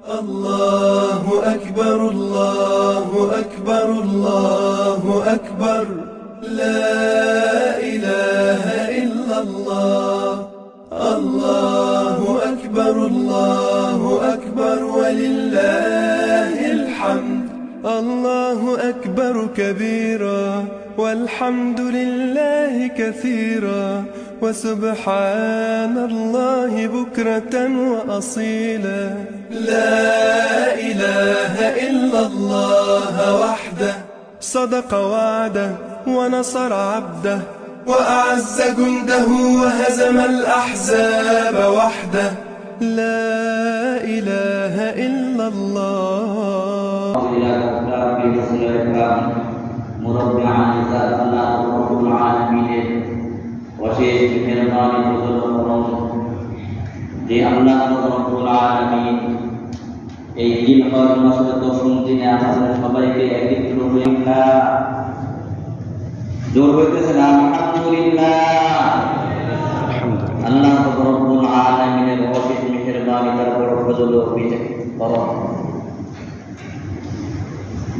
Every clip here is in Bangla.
الله أكبر الله أكبر الله أكبر لا إله إلا الله الله أكبر الله أكبر ولله الحمد الله أكبر كبيرا والحمد لله كثيرا وسبحان الله بكرة وأصيلا لا إله إلا الله وحده صدق وعده ونصر عبده وأعز جنده وهزم الأحزاب وحده لا إله إلا الله অশেষ মেহরবানি ফজল ও করম যে আল্লাহ রাব্বুল আলামিন এই জিলহজ মাসের 10ম দিনে আমাদের সবাইকে একত্র হয়ে জোর হইতেছে না আলহামদুলিল্লাহ আল্লাহ রাব্বুল আলামিনের অশেষ মেহরবানি তার বড় ফজল ও করম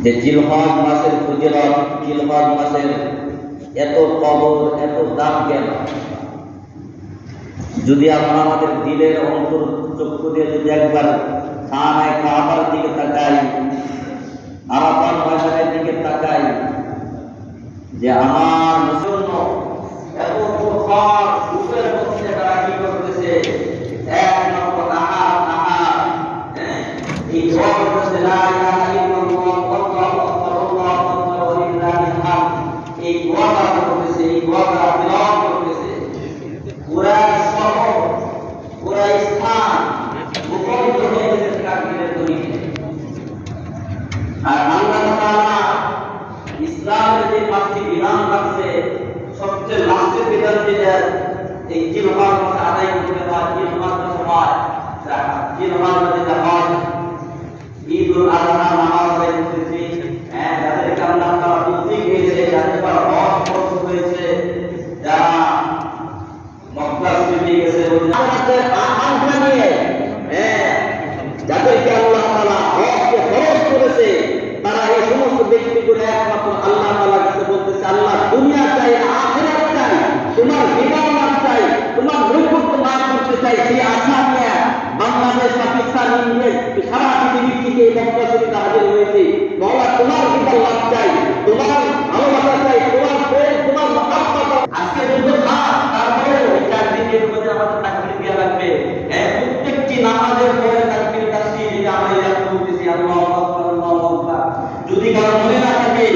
যে জিলহজ মাসের ফজিলত জিলহজ মাসের এত কদর এত দাম কেন? যদি আমরা আমাদের দিলের অন্তর চক্ষু দিয়ে যদি একবার খানায় কাবার দিকে তাকাই, আরাফাত ময়দানের দিকে তাকাই, যে আমার জন্য এত প্রখর রূপের মধ্যে তারা কি করতেছে, এক নম্বর আহার এই দোয়া করতেছে লা ইলাহা ইল্লাল্লাহ আল্লাহু আকবার আল্লাহু আকবার ওয়া লিল্লাহিল হামদ। এই দোয়াটা করতেছে, এই দোয়াটা তিলাওয়াত করতেছে, পুরা শহর পুরা স্থান মুখরিত হয়ে গেছে তাকবীরের ধ্বনিতে। আর আল্লাহ তাআলা ইসলামের যে 5টি বিধান রাখছে, সবচেয়ে লাস্টের বিধান যেটা এই জিলহজ মাসে আদায় করতে হয়, জিলহজ সময় জিলহজ যেটা হয় ঈদুল আযহা নামাজ আদায় করতেছি, যাদেরকে আল্লাহ তাআলা তৌফিক দিয়েছে, যাদের পর হজ ফরজ হয়েছে, যারা মক্কা শরীফে গেছে, আমাদের আহ্বান নিয়ে যাদেরকে আল্লাহ তাআলা হজকে ফরজ করেছে, তারা এই সমস্ত ব্যক্তিগুলো একমাত্র আল্লাহ তাআলার কাছে বলতেছে, আল্লাহ দুনিয়া চাই আখিরাত চাই, তোমার বিধান চাই, তোমার নৈকট্য লাভ করতে চাই। সেই আশা নিয়ে বাংলাদেশ পাকিস্তান সারা পৃথিবী থেকে মক্কা শরীফে হাজির হয়েছে। মওলা তোমার বিধান লাভ চাই, তোমার ভালোবাসা চাই, তোমার প্রেম, তোমার মহব্বত। আজকে যুদ্ধ খাস, তারপরে ওই 4 দিনের মধ্যে আমাদের তাকবীর দেওয়া লাগবে। প্রত্যেকটি নামাজের পরে তাকবীর তাসবিহ যেটা আমরা ইয়াদ করতেছি, আল্লাহু আকবার আল্লাহু আকবার। যদি কারো মনে না থাকে,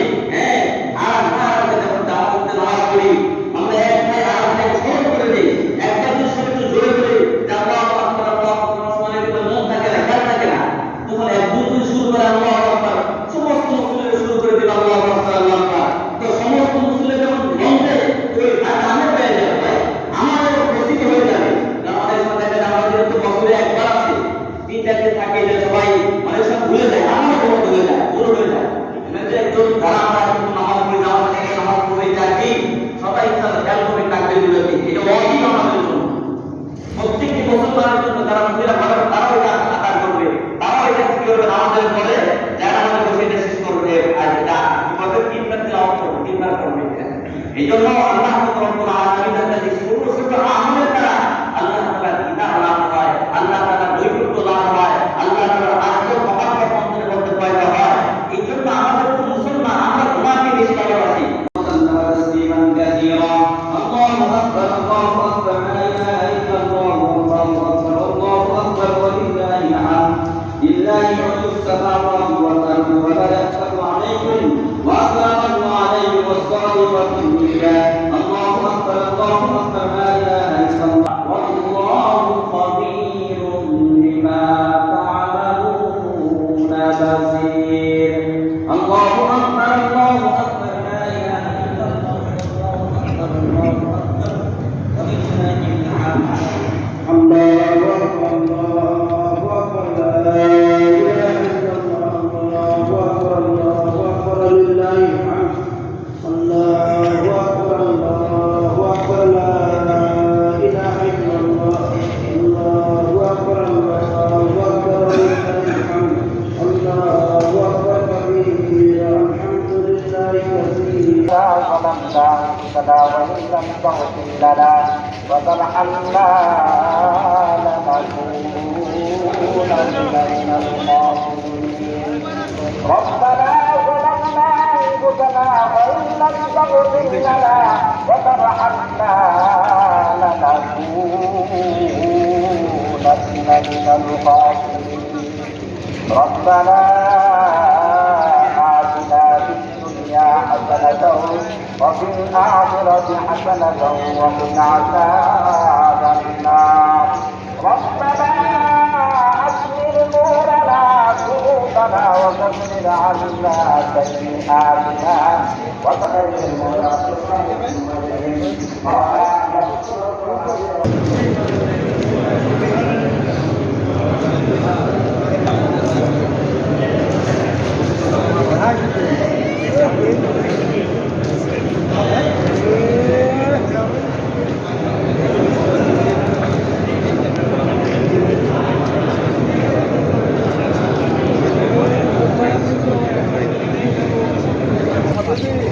আর না আমরা যখন দাওয়াত নামাজ পড়ি, আমরা এক ভাই আর ভাই ছোট করে দিই, একটা দুশো একটু জোরে করে আল্লাহু আকবার আল্লাহু আকবার মানে মন থাকে না, খেয়াল থাকে না, তখন এক দুই শুরু করে আল্লাহু আকবার, সমস্ত মুসলিম শুরু করে দিল আল্লাহু আকবার আল্লাহু আকবার। তো সমস্ত মুসলিম যখন মনতে ওই নামে পেয়ে যাবে, ভাই আমাদের প্রতীক হয়ে যাবে। আমাদের সাথে আমাদের তো বছরে একবার আছে, 3-4 দিন থাকে, যে সবাই মানে সব ভুলে যায়, আমরা কোনো ভুলে যায়, দূর হয়ে যায়। যে একজন যারা আমরা নামাজ পড়ি, নামাজ পড়ে যাই, সবাই খেয়াল করে তাকবীরগুলোকে, এটা ওয়াজিব আমাদের জন্য। প্রত্যেকটি মুসলমানের জন্য যারা মহিলা ভালো তারাও এটা আদায় করবে, তারাও এটা কি করবে, আমাদের পরে যারা আমাদের বসে এটা শেষ করবে। আর এটা কিভাবে 3বার তেলাওয়াত করবে, 3বার করবে। এই জন্য আল্লাহ রাব্বুল আলামিনের কাছে ছোট ছোট আমলের দ্বারা আল্লাহ তাআলার কিতাব লাভ হয়, আল্লাহ তাআলার নৈকট্য লাভ হয়, আল্লাহ তাআলার আশীর্বাদ মহব্বত অন্তরে মধ্যে পয়দা হয়। এই জন্য আমাদের মুসলমান, আমরা গুনাহকে বেশি ভালোবাসি। الله أكبر لا إله إلا الله أنفسنا وإن لم تغفر لنا وترحمنا لنكونن من الخاسرين ربنا ظلمنا أنفسنا وإن لم تغفر لنا وترحمنا لنكونن من الخاسرين ربنا آتنا في الدنيا حسنة وفي الآخرة حسنة وقنا عذاب النار ربنا أكمل نورنا قلوبنا وكفر عنا سيئاتنا وتقبلنا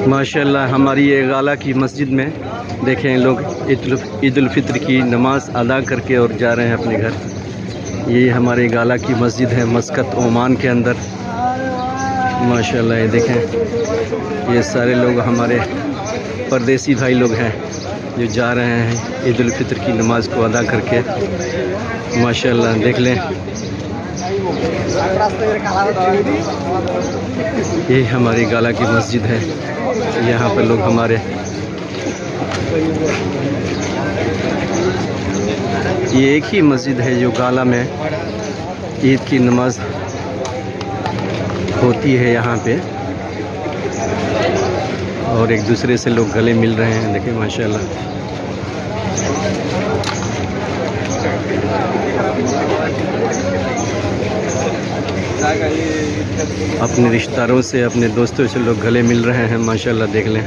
माशाल्लाह हमारी ये गाला की मस्जिद में देखें लोग ईद उल फित्र की नमाज़ अदा करके और जा रहे हैं अपने घर। ये हमारे गाला की मस्जिद है मस्कत ओमान के अंदर। माशाल्लाह ये देखें, ये सारे लोग हमारे परदेसी भाई लोग हैं जो जा रहे हैं ईद उल फित्र की नमाज़ को अदा करके। माशाल्लाह देख लें, ये हमारी गाला की मस्जिद है। यहाँ पर लोग हमारे ये एक ही मस्जिद है जो गाला में ईद की नमाज़ होती है यहाँ पे, और एक दूसरे से लोग गले मिल रहे हैं। देखिए माशाल्लाह अपने रिश्तेदारों से अपने दोस्तों से लोग गले मिल रहे हैं। माशाल्लाह देख लें।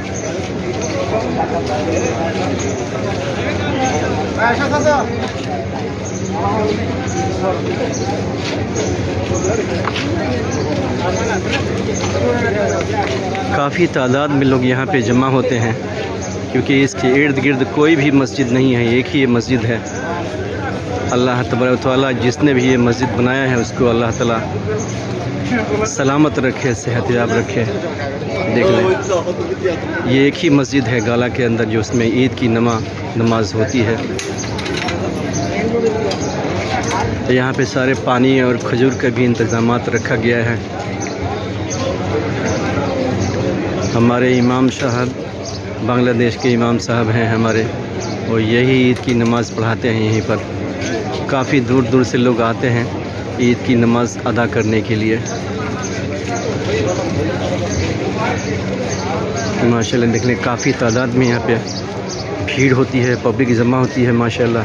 काफ़ी तादाद में लोग यहाँ पे जमा होते हैं क्योंकि इसके इर्द गिर्द कोई भी मस्जिद नहीं है, एक ही ये मस्जिद है। अल्लाह तबारक व तआला जिसने भी ये मस्जिद बनाया है उसको अल्लाह ताला सलामत रखे, सेहतयाब रखे। देख लें, ये एक ही मस्जिद है गाला के अंदर जो उसमें ईद की नमाज होती है। यहाँ पे सारे पानी और खजूर का भी इंतज़ामात रखा गया है। हमारे इमाम साहब बांग्लादेश के इमाम साहब हैं हमारे, और यही ईद की नमाज़ पढ़ाते हैं यहीं पर। काफ़ी दूर दूर से लोग आते हैं ईद की नमाज़ अदा करने के लिए। माशाल्लाह देख लें, काफ़ी तादाद में यहाँ पे भीड़ होती है, पब्लिक जमा होती है। माशाल्लाह